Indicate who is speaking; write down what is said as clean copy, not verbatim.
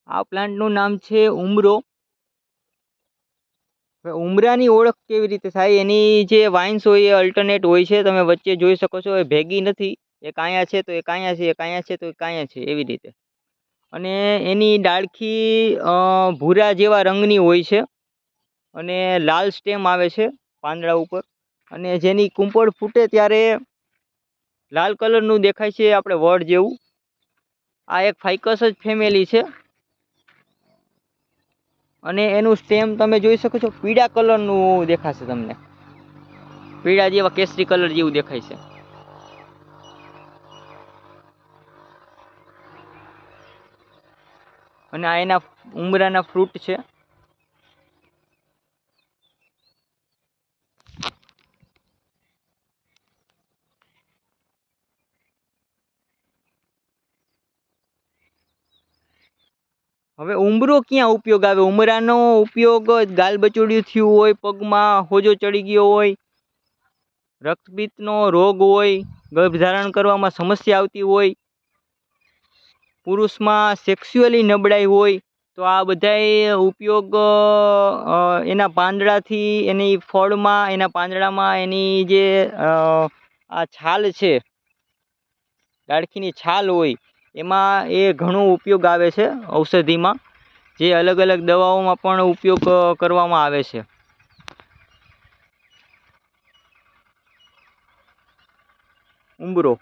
Speaker 1: આ પ્લાન્ટનું નામ છે ઉમરો. હવે ઉમરાની ઓળખ કેવી રીતે થાય, એની જે વાઇન્સ હોય એ અલ્ટરનેટ હોય છે. તમે વચ્ચે જોઈ શકો છો એ ભેગી નથી, એક અહીંયા છે તો એક અહીંયા છે, એક અહીંયા છે તો એક અહીંયા છે, એવી રીતે. અને એની ડાળખી ભૂરા જેવા રંગની હોય છે અને લાલ સ્ટેમ આવે છે પાંદડા ઉપર. અને જેની કુંપળ ફૂટે ત્યારે લાલ કલરનું દેખાય છે, આપણે વડ જેવું. આ એક ફાઇકસ જ ફેમિલી છે. અને એનું સ્ટેમ તમે જોઈ શકો છો, પીળા કલરનું દેખાશે તમને, પીળા જેવા કેસરી કલર જેવું દેખાય છે. અને આ એના ઉમરાના ફ્રૂટ છે. હવે ઉમરો ક્યાં ઉપયોગ આવે? ઉમરાનો ઉપયોગ ગાલબચોડિયું થયું હોય, પગમાં હોજો ચડી ગયો હોય, રક્તપિત્તનો રોગ હોય, ગર્ભધારણ કરવામાં સમસ્યા આવતી હોય, પુરુષમાં સેક્સ્યુઅલી નબળાઈ હોય, તો આ બધાય ઉપયોગ એના પાંદડાથી, એની ફળમાં, એના પાંદડામાં એની જે આ છાલ છે, ડાળખીની છાલ હોય, એમાં એ ઘણો ઉપયોગ આવે છે ઔષધિમાં, જે અલગ અલગ દવાઓમાં પણ ઉપયોગ કરવામાં આવે છે. ઉંબરો